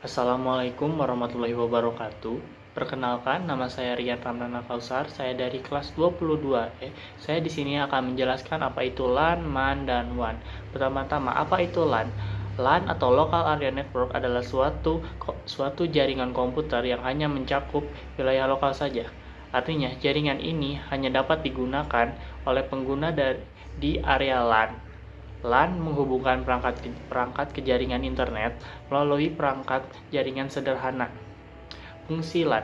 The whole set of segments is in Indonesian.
Assalamualaikum warahmatullahi wabarakatuh. Perkenalkan, nama saya Rian Ramdana Kausar. Saya dari kelas 22E. Saya di sini akan menjelaskan apa itu LAN, MAN, dan WAN. Pertama-tama, apa itu LAN? LAN atau Local Area Network adalah suatu jaringan komputer yang hanya mencakup wilayah lokal saja. Artinya, jaringan ini hanya dapat digunakan oleh pengguna di area LAN. LAN menghubungkan perangkat ke jaringan internet melalui perangkat jaringan sederhana. Fungsi LAN.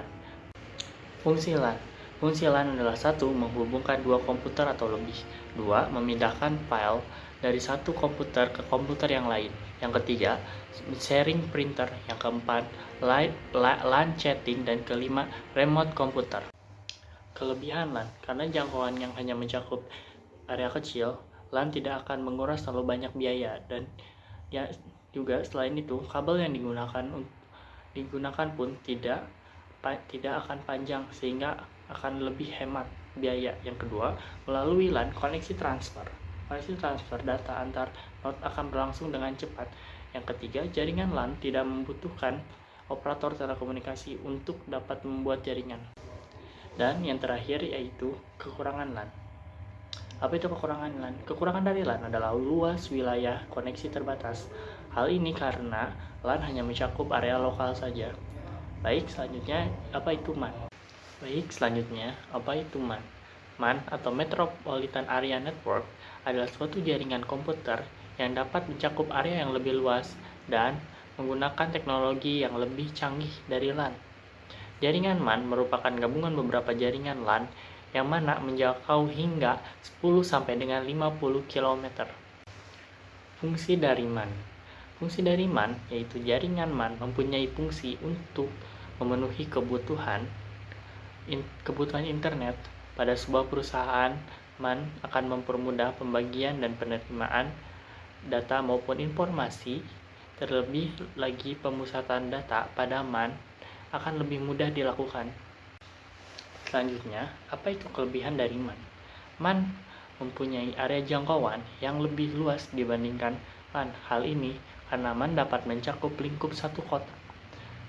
Fungsi LAN. Fungsi LAN adalah satu, menghubungkan dua komputer atau lebih. Dua, memindahkan file dari satu komputer ke komputer yang lain. Yang ketiga, sharing printer. Yang keempat, LAN chatting. Dan kelima, remote komputer. Kelebihan LAN, karena jangkauan yang hanya mencakup area kecil, LAN tidak akan menguras terlalu banyak biaya, dan ya juga selain itu kabel yang digunakan pun tidak akan panjang sehingga akan lebih hemat biaya. Yang kedua, melalui LAN koneksi transfer data antar node akan berlangsung dengan cepat. Yang ketiga, jaringan LAN tidak membutuhkan operator telekomunikasi untuk dapat membuat jaringan. Dan yang terakhir yaitu kekurangan LAN. Apa itu kekurangan LAN? Kekurangan dari LAN adalah luas wilayah koneksi terbatas. Hal ini karena LAN hanya mencakup area lokal saja. Baik, selanjutnya apa itu MAN? MAN atau Metropolitan Area Network adalah suatu jaringan komputer yang dapat mencakup area yang lebih luas dan menggunakan teknologi yang lebih canggih dari LAN. Jaringan MAN merupakan gabungan beberapa jaringan LAN yang mana menjangkau hingga 10 sampai dengan 50 km. Fungsi dari MAN. Fungsi dari MAN yaitu jaringan MAN mempunyai fungsi untuk memenuhi kebutuhan internet pada sebuah perusahaan. MAN akan mempermudah pembagian dan penerimaan data maupun informasi. Terlebih lagi, pemusatan data pada MAN akan lebih mudah dilakukan. Selanjutnya, apa itu kelebihan dari MAN? MAN mempunyai area jangkauan yang lebih luas dibandingkan LAN. Hal ini karena MAN dapat mencakup lingkup satu kota.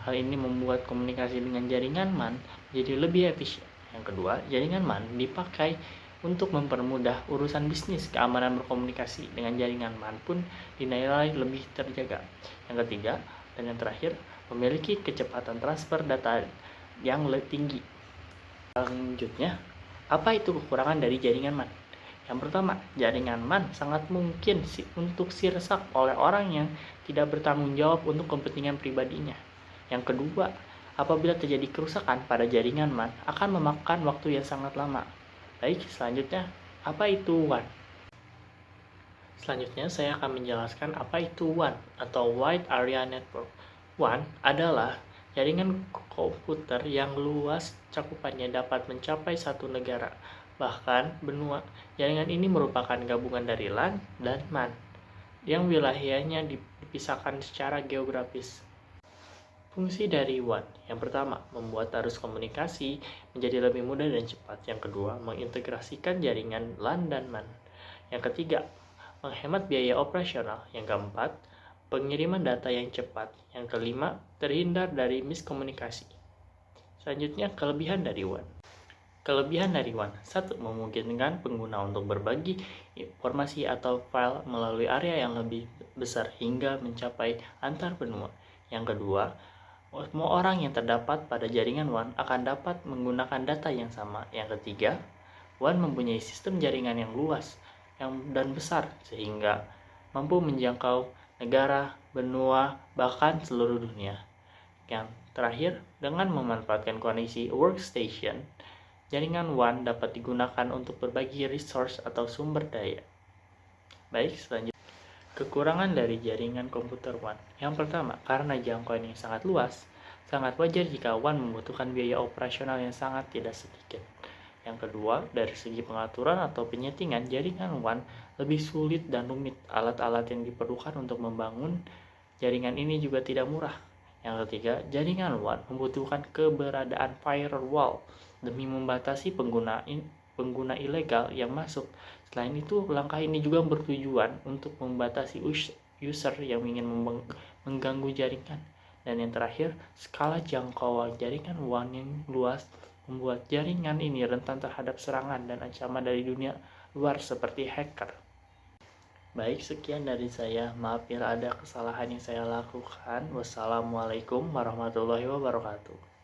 Hal ini membuat komunikasi dengan jaringan MAN menjadi lebih efisien. Yang kedua, jaringan MAN dipakai untuk mempermudah urusan bisnis. Keamanan berkomunikasi dengan jaringan MAN pun dinilai lebih terjaga. Yang ketiga dan yang terakhir, memiliki kecepatan transfer data yang lebih tinggi. Selanjutnya, apa itu kekurangan dari jaringan MAN? Yang pertama, jaringan MAN sangat mungkin untuk dirusak oleh orang yang tidak bertanggung jawab untuk kepentingan pribadinya. Yang kedua, apabila terjadi kerusakan pada jaringan MAN akan memakan waktu yang sangat lama. Baik, selanjutnya, apa itu WAN? Selanjutnya, saya akan menjelaskan apa itu WAN atau Wide Area Network. WAN adalah jaringan komputer yang luas cakupannya dapat mencapai satu negara, bahkan benua. Jaringan ini merupakan gabungan dari LAN dan MAN, yang wilayahnya dipisahkan secara geografis. Fungsi dari WAN. Yang pertama, membuat arus komunikasi menjadi lebih mudah dan cepat. Yang kedua, mengintegrasikan jaringan LAN dan MAN. Yang ketiga, menghemat biaya operasional. Yang keempat, pengiriman data yang cepat. Yang kelima, terhindar dari miskomunikasi. Selanjutnya, kelebihan dari WAN. Kelebihan dari WAN. 1. Memungkinkan pengguna untuk berbagi informasi atau file melalui area yang lebih besar hingga mencapai antar benua. Yang kedua, semua orang yang terdapat pada jaringan WAN akan dapat menggunakan data yang sama. Yang ketiga, WAN mempunyai sistem jaringan yang luas dan besar sehingga mampu menjangkau negara, benua, bahkan seluruh dunia. Yang terakhir, dengan memanfaatkan koneksi workstation, jaringan WAN dapat digunakan untuk berbagi resource atau sumber daya. Baik, selanjutnya. Kekurangan dari jaringan komputer WAN. Yang pertama, karena jangkauan yang sangat luas, sangat wajar jika WAN membutuhkan biaya operasional yang sangat tidak sedikit. Yang kedua, dari segi pengaturan atau penyetingan, jaringan WAN lebih sulit dan rumit. Alat-alat yang diperlukan untuk membangun jaringan ini juga tidak murah. Yang ketiga, jaringan WAN membutuhkan keberadaan firewall demi membatasi pengguna ilegal yang masuk. Selain itu, langkah ini juga bertujuan untuk membatasi user yang ingin mengganggu jaringan. Dan yang terakhir, skala jangkauan jaringan WAN yang luas membuat jaringan ini rentan terhadap serangan dan ancaman dari dunia luar seperti hacker. Baik, sekian dari saya. Maaf bila ada kesalahan yang saya lakukan. Wassalamualaikum warahmatullahi wabarakatuh.